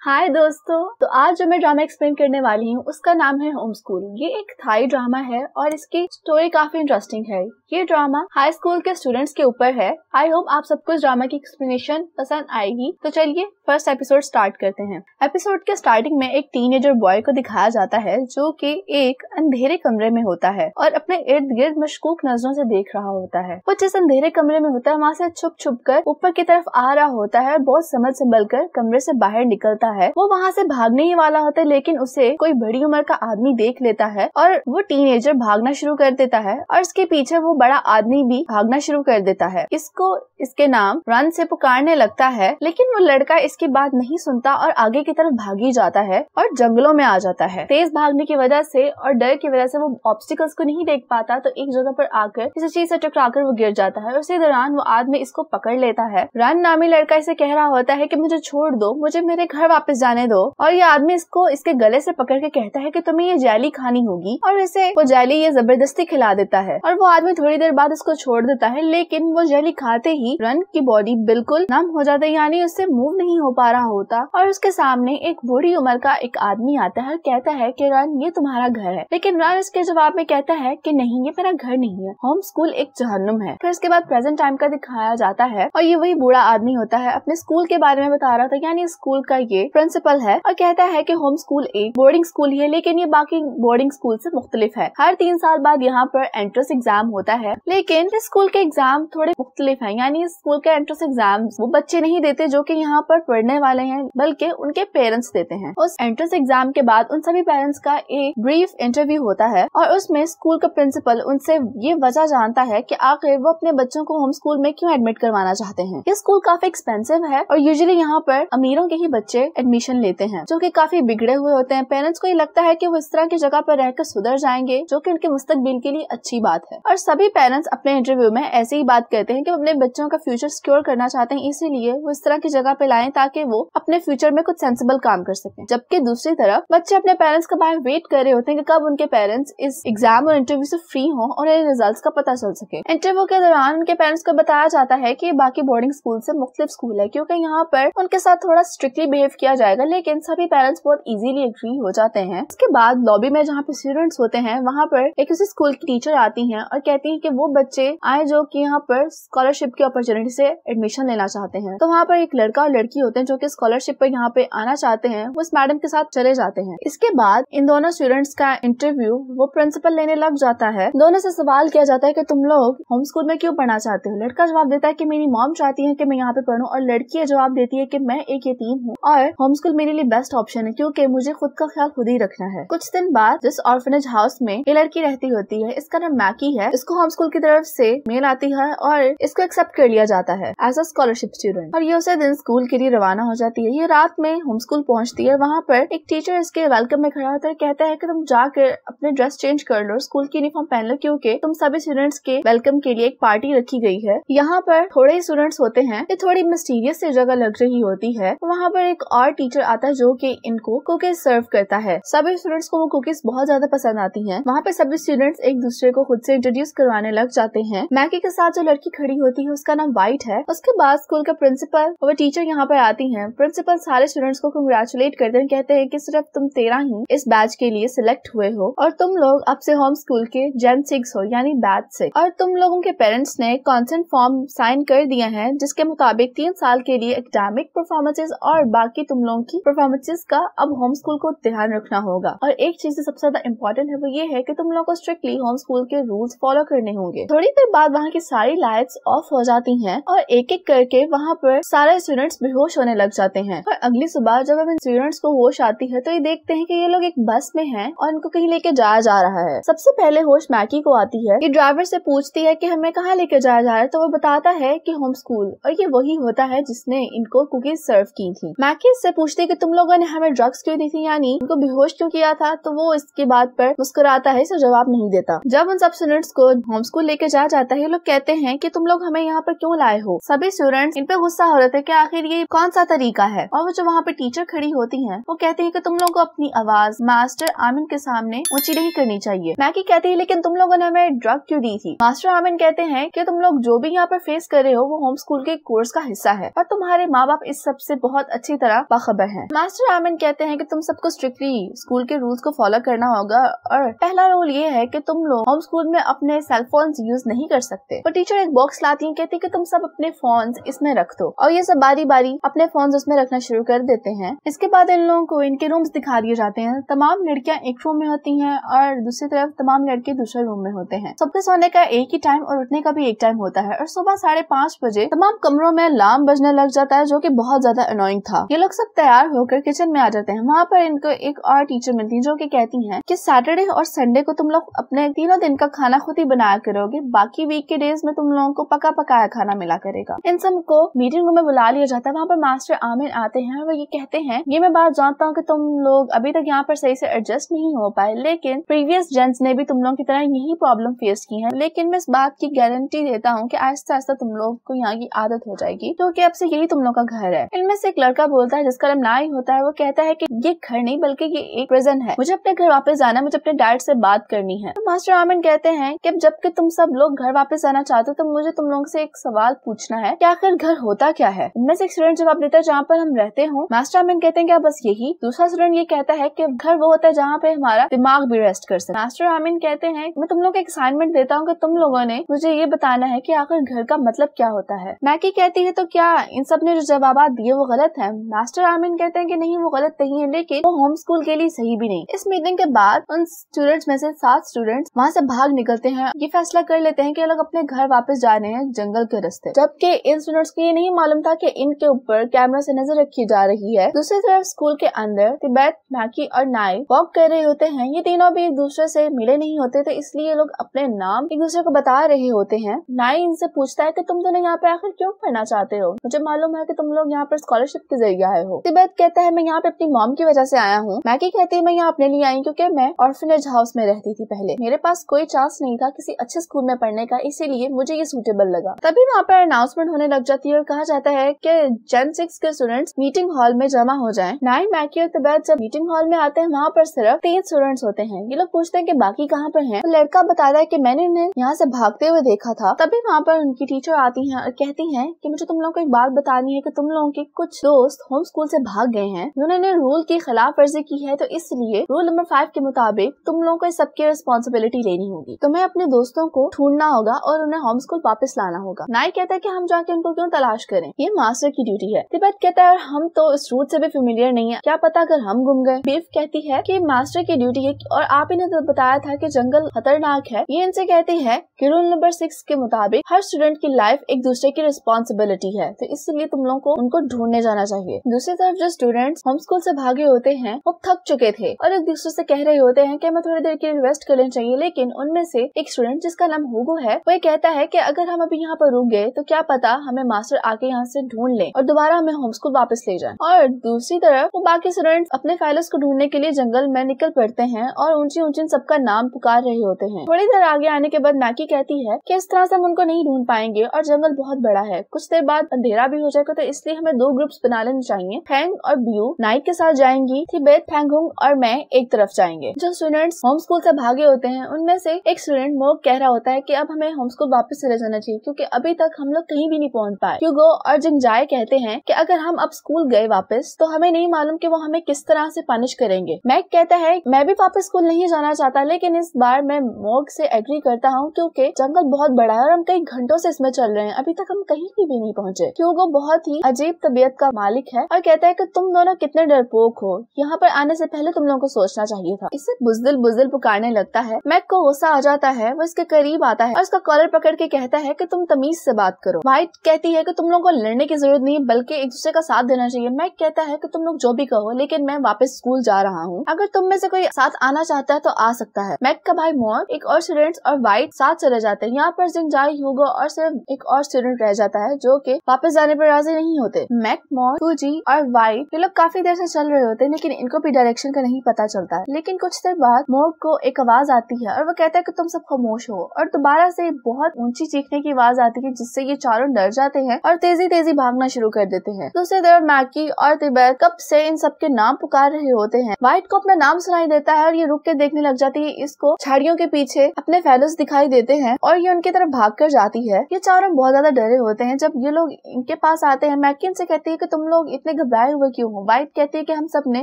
हाय दोस्तों, तो आज जो मैं ड्रामा एक्सप्लेन करने वाली हूँ उसका नाम है होम स्कूल। ये एक थाई ड्रामा है और इसकी स्टोरी काफी इंटरेस्टिंग है। ये ड्रामा हाई स्कूल के स्टूडेंट्स के ऊपर है। आई होप आप सबको इस ड्रामा की एक्सप्लेनेशन पसंद आएगी। तो चलिए फर्स्ट एपिसोड स्टार्ट करते हैं। एपिसोड के स्टार्टिंग में एक टीनेजर बॉय को दिखाया जाता है जो कि एक अंधेरे कमरे में होता है और अपने इर्द गिर्द मशकूक नजरों से देख रहा होता है। वो जिस अंधेरे कमरे में होता है वहाँ से छुप छुप कर ऊपर की तरफ आ रहा होता है। बहुत समझ संभल कर कमरे से बाहर निकलता है। वो वहाँ से भागने ही वाला होता है, लेकिन उसे कोई बड़ी उम्र का आदमी देख लेता है और वो टीनेजर भागना शुरू कर देता है और इसके पीछे वो बड़ा आदमी भी भागना शुरू कर देता है। इसको इसके नाम रन से पुकारने लगता है, लेकिन वो लड़का इसकी बात नहीं सुनता और आगे की तरफ भागी जाता है और जंगलों में आ जाता है। तेज भागने की वजह से और डर की वजह से वो ऑब्स्टिकल्स को नहीं देख पाता, तो एक जगह पर आकर किसी चीज से टकराकर वो गिर जाता है और उसी दौरान वो आदमी इसको पकड़ लेता है। रन नामी लड़का इसे कह रहा होता है कि मुझे छोड़ दो, मुझे मेरे घर वापस जाने दो, और ये आदमी इसको इसके गले से पकड़ के कहता है कि तुम्हें ये जेली खानी होगी और इसे वो जेली ये जबरदस्ती खिला देता है और वो आदमी थोड़ी देर बाद इसको छोड़ देता है। लेकिन वो जेली खाते ही रन की बॉडी बिल्कुल नम हो जाती है, यानी उससे मूव नहीं हो पा रहा होता और उसके सामने एक बूढ़ी उम्र का एक आदमी आता है और कहता है कि रन ये तुम्हारा घर है। लेकिन रन इसके जवाब में कहता है कि नहीं, ये मेरा घर नहीं है, होम स्कूल एक जहन्नुम है। फिर इसके बाद प्रेजेंट टाइम का दिखाया जाता है और ये वही बूढ़ा आदमी होता है, अपने स्कूल के बारे में बता रहा था, यानी स्कूल का ये प्रिंसिपल है और कहता है कि होम स्कूल एक बोर्डिंग स्कूल ही है, लेकिन ये बाकी बोर्डिंग स्कूल से मुख्तलिफ है। हर 3 साल बाद यहाँ पर एंट्रेंस एग्जाम होता है, लेकिन इस स्कूल के एग्जाम थोड़े मुख्तलिफ है, यानी इस स्कूल के एंट्रेंस एग्जाम वो बच्चे नहीं देते जो कि यहाँ पर पढ़ने वाले हैं, बल्कि उनके पेरेंट्स देते हैं। उस एंट्रेंस एग्जाम के बाद उन सभी पेरेंट्स का एक ब्रीफ इंटरव्यू होता है और उसमें स्कूल का प्रिंसिपल उनसे ये वजह जानता है कि आखिर वो अपने बच्चों को होम स्कूल में क्यों एडमिट करवाना चाहते हैं। ये स्कूल काफी एक्सपेंसिव है और यूजुअली यहाँ पर अमीरों के ही बच्चे एडमिशन लेते हैं जो कि काफी बिगड़े हुए होते हैं। पेरेंट्स को ये लगता है कि वो इस तरह की जगह पर रहकर सुधर जाएंगे, जो कि उनके मुस्तकबिल के लिए अच्छी बात है। और सभी पेरेंट्स अपने इंटरव्यू में ऐसे ही बात कहते हैं कि वो अपने बच्चों का फ्यूचर सिक्योर करना चाहते हैं, इसीलिए वो इस तरह की जगह पे लाएं ताकि वो अपने फ्यूचर में कुछ सेंसिबल काम कर सकें। जबकि दूसरी तरफ बच्चे अपने पेरेंट्स का बाहर वेट कर रहे होते हैं कि कब उनके पेरेंट्स इस एग्जाम और इंटरव्यू से फ्री हों और उन्हें रिजल्ट्स का पता चल सके। इंटरव्यू के दौरान उनके पेरेंट्स को बताया जाता है कि बाकी बोर्डिंग स्कूल से मुख्तलिफ स्कूल है, क्योंकि यहाँ पर उनके साथ थोड़ा स्ट्रिक्टली बिहेव किया जाएगा, लेकिन सभी पेरेंट्स बहुत इजीली एग्री हो जाते हैं। उसके बाद लॉबी में जहाँ पे स्टूडेंट्स होते हैं वहाँ पर एक उसी स्कूल की टीचर आती हैं और कहती हैं कि वो बच्चे आए जो कि यहाँ पर स्कॉलरशिप की अपॉर्चुनिटी से एडमिशन लेना चाहते हैं। तो वहाँ पर एक लड़का और लड़की होते हैं जो कि स्कॉलरशिप पर यहाँ पे आना चाहते हैं, वो इस मैडम के साथ चले जाते हैं। इसके बाद इन दोनों स्टूडेंट्स का इंटरव्यू वो प्रिंसिपल लेने लग जाता है। दोनों से सवाल किया जाता है कि तुम लोग होम स्कूल में क्यों पढ़ना चाहते हो। लड़का जवाब देता है कि मेरी मॉम चाहती है कि मैं यहाँ पे पढूं, और लड़की जवाब देती है कि मैं एक यतीम हूँ और होम स्कूल मेरे लिए बेस्ट ऑप्शन है क्योंकि मुझे खुद का ख्याल खुद ही रखना है। कुछ दिन बाद जिस ऑर्फनेज हाउस में ये लड़की रहती होती है, इसका नाम मैकी है, इसको होम स्कूल की तरफ से मेल आती है और इसको एक्सेप्ट कर लिया जाता है एज अ स्कॉलरशिप स्टूडेंट और ये उसे दिन स्कूल के लिए रवाना हो जाती है। ये रात में होम स्कूल पहुंचती है, वहाँ पर एक टीचर इसके वेलकम में खड़ा होता है, कहता है कि तुम जाकर अपने ड्रेस चेंज कर लो, स्कूल की यूनिफॉर्म पहन लो, क्योंकि तुम सभी स्टूडेंट्स के वेलकम के लिए एक पार्टी रखी गई है। यहाँ पर थोड़े ही स्टूडेंट्स होते हैं, ये थोड़ी मिस्टीरियस सी जगह लग रही होती है। वहाँ पर एक और टीचर आता है जो कि इनको कुकीज सर्व करता है। सभी स्टूडेंट्स को वो कुकीज बहुत ज्यादा पसंद आती हैं। वहाँ पे सभी स्टूडेंट्स एक दूसरे को खुद से इंट्रोड्यूस करवाने लग जाते हैं। मैकी के साथ जो लड़की खड़ी होती है उसका नाम व्हाइट है। उसके बाद स्कूल का प्रिंसिपल और टीचर यहाँ पर आती हैं। प्रिंसिपल सारे स्टूडेंट्स को कंग्रेचुलेट करते हैं, कहते हैं कि सिर्फ तुम 13 ही इस बैच के लिए सिलेक्ट हुए हो और तुम लोग अब से होम स्कूल के जेन 6 हो, यानी बैच 6, और तुम लोगों के पेरेंट्स ने कॉन्सेंट फॉर्म साइन कर दिया है जिसके मुताबिक 3 साल के लिए एकेडमिक परफॉर्मेंसेस और बाकी तुम लोगों की परफॉर्मेंसेस का अब होम स्कूल को ध्यान रखना होगा। और एक चीज सबसे ज्यादा इम्पोर्टेंट है वो ये है कि तुम लोगों को स्ट्रिक्टली होम स्कूल के रूल्स फॉलो करने होंगे। थोड़ी देर बाद वहाँ की सारी लाइट्स ऑफ हो जाती हैं और एक एक करके वहाँ पर सारे स्टूडेंट्स बेहोश होने लग जाते हैं। और अगली सुबह जब इन स्टूडेंट्स को होश आती है तो ये देखते हैं कि ये लोग एक बस में हैं और इनको कहीं लेके जाया जा रहा है। सबसे पहले होश मैकी को आती है। ये ड्राइवर से पूछती है कि हमें कहाँ लेके जाया जा रहा है, तो वो बताता है कि होम स्कूल, और ये वही होता है जिसने इनको कुकीज सर्व की थी। मैकी इससे पूछती है कि तुम लोगों ने हमें ड्रग्स क्यों दी थी, यानी इनको बेहोश क्यों किया था, तो वो इसकी बात पर मुस्कुराता है, इसे जवाब नहीं देता। जब उन सब स्टूडेंट्स को होम स्कूल लेके जाया जाता है, ये लोग कहते हैं कि तुम लोग हमें यहाँ पर क्यों लाए हो। सभी स्टूडेंट्स इन पे गुस्सा हो रहे थे कि आखिर ये कौन सा तरीका है, और वो जो वहाँ पे टीचर खड़ी होती हैं वो कहती है कि तुम लोगों को अपनी आवाज मास्टर आमिन के सामने ऊंची नहीं करनी चाहिए। मैकी कहती है लेकिन तुम लोगों ने हमें ड्रग क्यों दी थी। मास्टर आमिन कहते हैं कि तुम लोग जो भी यहाँ पर फेस कर रहे हो वो होम स्कूल के कोर्स का हिस्सा है और तुम्हारे माँ बाप इस सब से बहुत अच्छी तरह बाखबर हैं। मास्टर आमिन कहते हैं कि तुम सबको स्ट्रिक्टली स्कूल के रूल्स को फॉलो करना होगा और पहला रूल ये है कि तुम लोग होम स्कूल में अपने सेल फोन्स यूज नहीं कर सकते। तो टीचर एक बॉक्स लाती है, कहती है कि तुम सब अपने फोन्स इसमें रख दो और ये सब बारी बारी अपने फोन्स उसमें रखना शुरू कर देते हैं। इसके बाद इन लोगों को इनके रूम्स दिखा दिए जाते हैं। तमाम लड़कियां एक रूम में होती हैं और दूसरी तरफ तमाम लड़के दूसरे रूम में होते हैं। सबके सोने का एक ही टाइम और उठने का भी एक टाइम होता है और सुबह 5:30 बजे तमाम कमरों में अलार्म बजने लग जाता है, जो कि बहुत ज्यादा अनोइंग था। ये लोग सब तैयार होकर किचन में आ जाते हैं। वहाँ पर इनको एक और टीचर मिलती है जो कि कहती हैं कि सैटरडे और संडे को तुम लोग अपने तीनों दिन का खाना खुद ही बनाया करोगे, बाकी वीक के डेज में तुम लोगों को पका पकाया खाना मिला करेगा। इन सबको मीटिंग रूम में बुला लिया जाता है। वहाँ पर मास्टर आमिर आते हैं और वो ये कहते हैं, ये मैं बात जानता हूँ कि तुम लोग अभी तक यहाँ पर सही से एडजस्ट नहीं हो पाए, लेकिन प्रीवियस जेंट्स ने भी तुम लोगों की तरह यही प्रॉब्लम फेस की है, लेकिन मैं इस बात की गारंटी देता हूँ कि आहिस्ता आहिस्ता तुम लोग को यहाँ की आदत हो जाएगी, क्योंकि अब से यही तुम लोग का घर है। इनमें से एक लड़का बोलता है जिसका नाम नाई होता है। वो कहता है कि ये घर नहीं बल्कि ये एक प्रिजन है, मुझे अपने घर वापस जाना है, मुझे अपने डैड से बात करनी है। तो मास्टर आमिन कहते हैं कि जबकि तुम सब लोग घर वापस जाना चाहते हो तो मुझे तुम लोगों से एक सवाल पूछना है कि आखिर घर होता क्या है। इनमें से एक स्टूडेंट जवाब देता है जहाँ पर हम रहते हो। मास्टर आमिन कहते हैं कि बस यही। दूसरा स्टूडेंट ये कहता है कि घर वो होता है जहाँ पे हमारा दिमाग भी रेस्ट कर सके। मास्टर आमिन कहते हैं मैं तुम लोग को एक असाइनमेंट देता हूँ कि तुम लोगों ने मुझे ये बताना है कि आखिर घर का मतलब क्या होता है। मैकी कहती है तो क्या इन सब ने जो जवाब दिए वो गलत है? मास्टर आमिन कहते हैं कि नहीं, वो गलत नहीं है, लेकिन वो होम स्कूल के लिए सही भी नहीं। इस मीटिंग के बाद उन स्टूडेंट्स में से 7 स्टूडेंट्स वहाँ से भाग निकलते हैं। ये फैसला कर लेते हैं कि ये लोग अपने घर वापस जा रहे हैं जंगल के रास्ते, जबकि इन स्टूडेंट्स को ये नहीं मालूम था कि इनके ऊपर कैमरा से नजर रखी जा रही है। दूसरी तरफ स्कूल के अंदर तिब्बत, मैकी और नाई वॉक कर रहे होते हैं। ये तीनों भी एक दूसरे से मिले नहीं होते, तो इसलिए ये लोग अपने नाम एक दूसरे को बता रहे होते हैं। नाई इनसे पूछता है कि तुम दोनों यहाँ पे आखिर क्यों पढ़ना चाहते हो? मुझे मालूम है कि तुम लोग यहाँ पर स्कॉलरशिप के जरिए आए हो। तिब्बत कहता है मैं यहाँ पे अपनी मॉम की वजह से आया हूँ। मैकी कहती है मैं यहाँ अपने लिए आई क्योंकि मैं ऑर्फनेज हाउस में रहती थी पहले, मेरे पास कोई चांस नहीं था किसी अच्छे स्कूल में पढ़ने का, इसीलिए मुझे ये सूटेबल लगा। तभी वहाँ पर अनाउंसमेंट होने लग जाती है और कहा जाता है कि Gen 6 के स्टूडेंट्स मीटिंग हॉल में जमा हो जाएं। नाई, मैकी और तिब्बत जब मीटिंग हॉल में आते हैं वहाँ पर सिर्फ 3 स्टूडेंट्स होते हैं। ये लोग पूछते हैं कि बाकी कहाँ पर हैं? तो लड़का बताता है कि मैंने उन्हें यहाँ से भागते हुए देखा था। तभी वहाँ पर उनकी टीचर आती है और कहती है कि मुझे तुम लोगों को एक बात बतानी है कि तुम लोगों के कुछ दोस्त होम स्कूल से भाग गए हैं, उन्होंने रूल की खिलाफ वर्जी की है, तो इसलिए रूल नंबर 5 के मुताबिक तुम लोगों को इस सबकी रिस्पॉन्सिबिलिटी लेनी होगी। तुम्हें अपने दोस्तों को ढूंढना होगा और उन्हें होम स्कूल वापस लाना होगा। नाई कहता है कि हम जाके उनको क्यों तलाश करें, ये मास्टर की ड्यूटी है। तिब्बत कहता है और हम तो इस रूट से भी फेमिलियर नहीं है, क्या पता अगर हम गुम गए। बीफ कहती है कि मास्टर की ड्यूटी है और आप ही ने तो बताया था कि जंगल खतरनाक है। ये इनसे कहती है कि रूल नंबर 6 के मुताबिक हर स्टूडेंट की लाइफ एक दूसरे की रिस्पॉन्सिबिलिटी है, तो इसलिए तुम लोगों को उनको ढूंढने जाना चाहिए। दूसरी तरफ जो स्टूडेंट्स होम स्कूल से भागे होते हैं वो थक चुके थे और एक दूसरे से कह रहे होते हैं कि हमें थोड़ी देर के लिए रेस्ट कर लेना चाहिए, लेकिन उनमें से एक स्टूडेंट जिसका नाम हुगो है वो कहता है कि अगर हम अभी यहाँ पर रुक गए तो क्या पता हमें मास्टर आके यहाँ से ढूंढ ले और दोबारा हमें होम स्कूल वापस ले जाए। और दूसरी तरफ वो बाकी स्टूडेंट्स अपने फाइल्स को ढूंढने के लिए जंगल में निकल पड़ते हैं और ऊंची ऊंची सबका नाम पुकार रहे होते हैं। थोड़ी देर आगे आने के बाद मैकी कहती है कि इस तरह से हम उनको नहीं ढूंढ पाएंगे और जंगल बहुत बड़ा है, कुछ देर बाद अंधेरा भी हो जाएगा, तो इसलिए हमें 2 ग्रुप्स बना लेने चाहिए। फैंग और ब्यू नाइट के साथ जाएंगी, तिब्बत, फैंगहुंग और मैं एक तरफ जाएंगे। जो स्टूडेंट्स होम स्कूल से भागे होते हैं उनमें से एक स्टूडेंट मोग कह रहा होता है कि अब हमें होम स्कूल वापस चले जाना चाहिए क्योंकि अभी तक हम लोग कहीं भी नहीं पहुंच पाए। ह्यूगो और जिंगजाई कहते हैं कि अगर हम अब स्कूल गए वापस तो हमें नहीं मालूम कि वो हमें किस तरह से पनिश करेंगे। मैक कहता है मैं भी वापस स्कूल नहीं जाना चाहता, लेकिन इस बार मैं मोग से एग्री करता हूँ क्योंकि जंगल बहुत बड़ा है और हम कई घंटों से इसमें चल रहे हैं, अभी तक हम कहीं भी नहीं पहुंचे। ह्यूगो बहुत ही अजीब तबीयत का मालिक है और कहता है कि तुम दोनों कितने डरपोक हो, यहाँ पर आने से पहले तुम लोगों को सोचना चाहिए था। इससे बुजदिल बुजदिल पुकारने लगता है। मैक को गुस्सा आ जाता है, वो इसके करीब आता है और इसका कॉलर पकड़ के कहता है कि तुम तमीज से बात करो। व्हाइट कहती है कि तुम लोगों को लड़ने की जरूरत नहीं बल्कि एक दूसरे का साथ देना चाहिए। मैक कहता है कि तुम लोग जो भी कहो लेकिन मैं वापस स्कूल जा रहा हूँ, अगर तुम में से कोई साथ आना चाहता है तो आ सकता है। मैक का भाई मोर, एक और स्टूडेंट्स और व्हाइट साथ चले जाते हैं। यहाँ पर जिंगजाई, ह्यूगो और सिर्फ एक और स्टूडेंट रह जाता है जो कि वापस जाने पर राजी नहीं होते। मैक, मोर, फूजी और व्हाइट ये लोग काफी देर से चल रहे होते हैं लेकिन इनको भी डायरेक्शन का नहीं पता चलता है। लेकिन कुछ देर बाद मोर को एक आवाज आती है और वो कहता है कि तुम सब खामोश हो और दोबारा से बहुत ऊंची चीखने की आवाज आती है जिससे ये चारों डर जाते हैं और तेजी तेजी भागना शुरू कर देते हैं। दूसरी तरफ मैकी और तिब्बत कब से इन सबके नाम पुकार रहे होते हैं। व्हाइट को अपना नाम सुनाई देता है और ये रुक के देखने लग जाती है। इसको झाड़ियों के पीछे अपने फेलोज दिखाई देते हैं और ये उनकी तरफ भाग कर जाती है। ये चारों बहुत ज्यादा डरे होते हैं। जब ये लोग इनके पास आते हैं मैकी इनसे कहती है कि तुम लोग इतने घबराए हुए क्यों हो? वाइट कहती है कि हम सब ने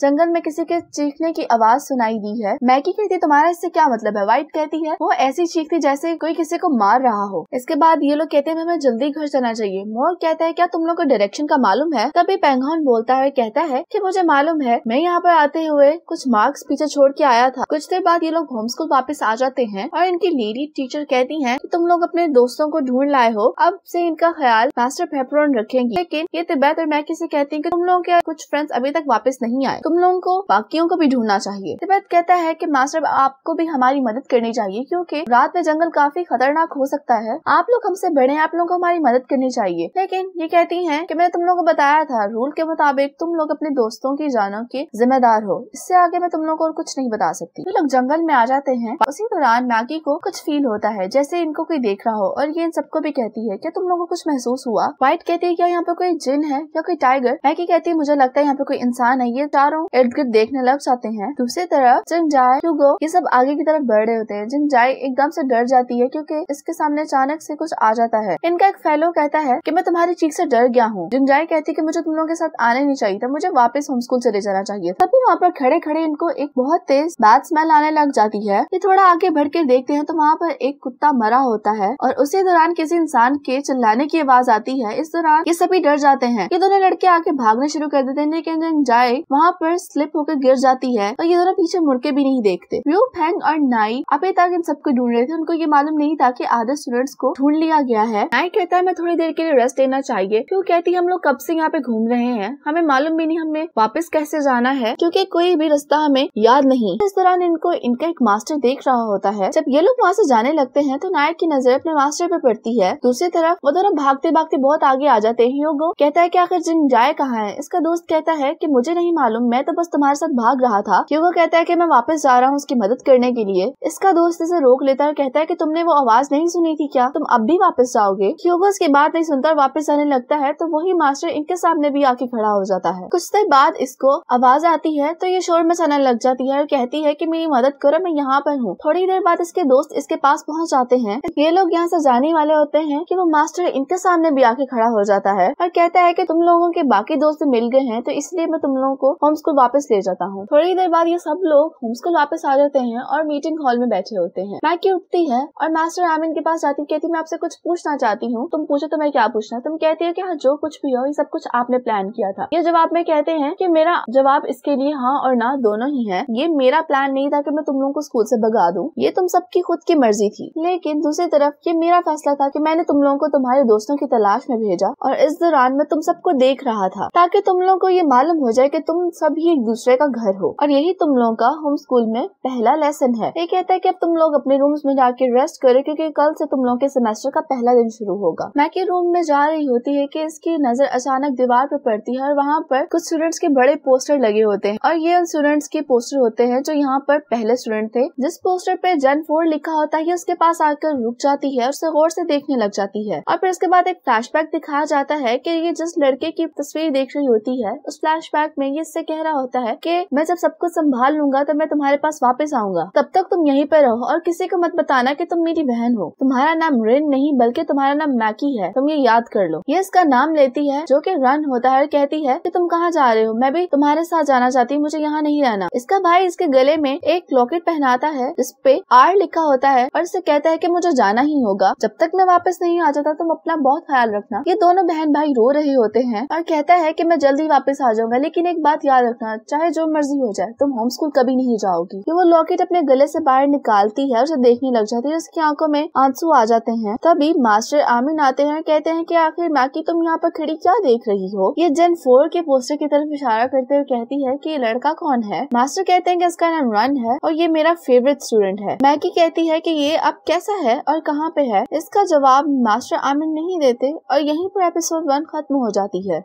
जंगल में किसी के चीखने की आवाज सुनाई दी है। मैगी कहती है तुम्हारा इससे क्या मतलब है? वाइट कहती है वो ऐसी चीख थी जैसे कोई किसी को मार रहा हो। इसके बाद ये लोग कहते हैं हमें जल्दी घर जाना चाहिए। मोर कहता है क्या तुम लोग को डायरेक्शन का मालूम है? तभी पेंगोन बोलता है, कहता है कि मुझे मालूम है, मैं यहाँ पर आते हुए कुछ मार्क्स पीछे छोड़ के आया था। कुछ देर बाद ये लोग होम स्कूल वापस आ जाते हैं और इनकी लेडी टीचर कहती है कि तुम लोग अपने दोस्तों को ढूंढ लाए हो, अब से इनका ख्याल मास्टर पेपरॉन रखेंगे। लेकिन ये तिब्बत और मैगी से कहती है कि तुम लोगों के कुछ फ्रेंड्स अभी तक वापस नहीं आए, तुम लोगों को बाकियों को भी ढूंढना चाहिए। तिब्बत कहता है कि मास्टर आपको भी हमारी मदद करनी चाहिए क्योंकि रात में जंगल काफी खतरनाक हो सकता है। आप लोग हमसे बड़े हैं, आप लोगों को हमारी मदद करनी चाहिए। लेकिन ये कहती हैं कि मैंने तुम लोगों को बताया था रूल के मुताबिक तुम लोग अपने दोस्तों की जानों के जिम्मेदार हो, इससे आगे मैं तुम लोगों को और कुछ नहीं बता सकती। ये लोग जंगल में आ जाते हैं। उसी दौरान मैगी को कुछ फील होता है जैसे इनको कोई देख रहा हो और ये इन सबको भी कहती है कि तुम लोगों को कुछ महसूस हुआ? व्हाइट कहती है क्या यहाँ पे कोई जिन है या कोई टाइगर? मैगी कहती है मुझे लगता है यहाँ पे कोई इंसान है। ये चारों इर्द गिर्द देखने लग जाते हैं। दूसरी तरफ जिंगजाई, ह्यूगो ये सब आगे की तरफ बढ़ रहे होते हैं। जिंगजाई एकदम से डर जाती है क्योंकि इसके सामने अचानक से कुछ आ जाता है। इनका एक फेलो कहता है कि मैं तुम्हारी चीख से डर गया हूँ। जिंगजाई कहती है कि मुझे तुम लोगों के साथ आने नहीं चाहिए था, मुझे वापस होम स्कूल चले जाना चाहिए। तभी वहाँ पर खड़े खड़े इनको एक बहुत तेज बैड स्मेल आने लग जाती है। ये थोड़ा आगे बढ़ के देखते हैं तो वहाँ पर एक कुत्ता मरा होता है और उसी दौरान किसी इंसान के चिल्लाने की आवाज आती है। इस दौरान ये सभी डर जाते हैं। ये दोनों लड़के आगे भागने शुरू कर देते हैं लेकिन जिंगजाई वहाँ पर स्लिप होकर गिर जाती है और ये दोनों पीछे मुड़ के भी नहीं देखते। व्यू, फेंग और नाई अभी तक इन सबको ढूंढ रहे थे। उनको ये मालूम नहीं था कि आधे स्टूडेंट्स को ढूंढ लिया गया है। नाई कहता है मैं थोड़ी देर के लिए रेस्ट लेना चाहिए। व्यू कहती है हम लोग कब से यहाँ पे घूम रहे हैं, हमें मालूम भी नहीं हमें वापस कैसे जाना है क्योंकि कोई भी रास्ता हमें याद नहीं। इस दौरान इनको इनका एक मास्टर देख रहा होता है। जब ये लोग वहाँ से जाने लगते हैं तो नायक की नजर अपने मास्टर पे पड़ती है। दूसरी तरफ वो दोनों भागते भागते बहुत आगे आ जाते हैं। ह्यूगो कहता है कि आखिर जिंगजाई कहाँ है? इसका दोस्त कहता है कि मुझे नहीं मालूम, मैं तो बस तुम्हारे साथ भाग रहा था। ह्यूगो कहता है कि मैं वापस जा रहा हूँ उसकी मदद करने के लिए। इसका दोस्त इसे रोक लेता है और कहता है कि तुमने वो आवाज नहीं सुनी थी क्या? तुम अब भी वापस जाओगे? ह्यूगो इसकी बात नहीं सुनता और वापस आने लगता है तो वही मास्टर इनके सामने भी आके खड़ा हो जाता है। कुछ देर बाद इसको आवाज आती है तो ये शोर मचाने लग जाती है और कहती है कि मेरी मदद करो, मैं यहाँ पर हूँ। थोड़ी देर बाद इसके दोस्त इसके पास पहुँच जाते हैं। ये लोग यहाँ से जाने वाले होते हैं कि वो मास्टर इनके सामने भी आके खड़ा हो जाता है और कहता है कि तुम लोगों के बाकी दोस्त मिल गए हैं तो इसलिए मैं तुम लोगों को होम स्कूल वापस ले जाता हूँ। थोड़ी देर बाद ये सब लोग होम स्कूल वापस आ जाते हैं और मीटिंग हॉल में बैठे होते हैं। मैगी उठती है और मास्टर आमिन के पास जाती, कहती मैं आपसे कुछ पूछना चाहती हूँ। तुम पूछो तो मैं क्या पूछना? तुम कहती है कि हाँ जो कुछ भी हो ये सब कुछ आपने प्लान किया था। ये जवाब में कहते हैं कि मेरा जवाब इसके लिए हाँ और ना दोनों ही है। ये मेरा प्लान नहीं था कि मैं तुम लोगों को स्कूल से भगा दूं, ये तुम सबकी खुद की मर्जी थी। लेकिन दूसरी तरफ ये मेरा फैसला था कि मैंने तुम लोगों को तुम्हारे दोस्तों की तलाश में भेजा और इस दौरान मैं तुम सबको देख रहा था ताकि तुम लोगों को ये मालूम हो जाए कि तुम सभी एक दूसरे का घर हो और यही तुम लोगों का होम स्कूल में पहला लेसन है। ये कहता है कि अब तुम लोग अपने रूम्स में जाके रेस्ट करो क्योंकि कल से तुम लोगों के सेमेस्टर का पहला दिन शुरू होगा। मैगी रूम में जा रही होती है कि इसकी नजर अचानक दीवार पर पड़ती है और वहाँ पर कुछ स्टूडेंट्स के बड़े पोस्टर लगे होते हैं और ये उन स्टूडेंट्स के पोस्टर होते हैं जो यहाँ पर पहले स्टूडेंट थे। जिस पोस्टर पे जन 4 लिखा होता है उसके पास आकर रुक जाती है और उसे गौर से देखने लग जाती है और फिर उसके बाद एक फ्लैशबैक दिखाया जाता है कि ये जिस लड़के की तस्वीर देख रही होती है उस फ्लैशबैक में ये इससे कह रहा होता है कि मैं जब सब कुछ संभाल लूंगा तो मैं तुम्हारे पास वापस आऊंगा, तब तक तुम यहीं पर रहो और किसी को मत बताना कि तुम मेरी बहन हो। तुम्हारा नाम रिन नहीं बल्कि तुम्हारा नाम मैकी है, तुम ये याद कर लो। ये इसका नाम लेती है जो कि रन होता है और कहती है कि तुम कहाँ जा रहे हो? मैं भी तुम्हारे साथ जाना चाहती हूँ, मुझे यहाँ नहीं रहना। इसका भाई इसके गले में एक लॉकेट पहनाता है जिसपे आर लिखा होता है और इसे कहता है कि मुझे जाना ही होगा, जब तक मैं वापस नहीं आ जाता तुम अपना बहुत ख्याल रखना। ये दोनों बहन भाई रो रहे होते हैं और कहता है कि मैं जल्दी वापस आ जाऊंगा लेकिन एक बात याद रखना, चाहे जो मर्जी हो जाए तुम होम स्कूल कभी नहीं जाओगी। ये वो लॉकेट अपने गले से बाहर निकालती है और उसे देखने लग जाती है। उसकी आंखों में आंसू आ जाते हैं। तभी मास्टर आमिन आते हैं, कहते हैं कि आखिर मैकी तुम यहाँ पर खड़ी क्या देख रही हो? ये जन 4 के पोस्टर की तरफ इशारा करते हुए कहती है कि ये लड़का कौन है? मास्टर कहते हैं कि इसका नाम रन है और ये मेरा फेवरेट स्टूडेंट है। मैकी कहती है कि ये अब कैसा है और कहाँ पे है? इसका जवाब मास्टर आमिन नहीं देते और यहीं पर एपिसोड 1 खत्म हो जाती है।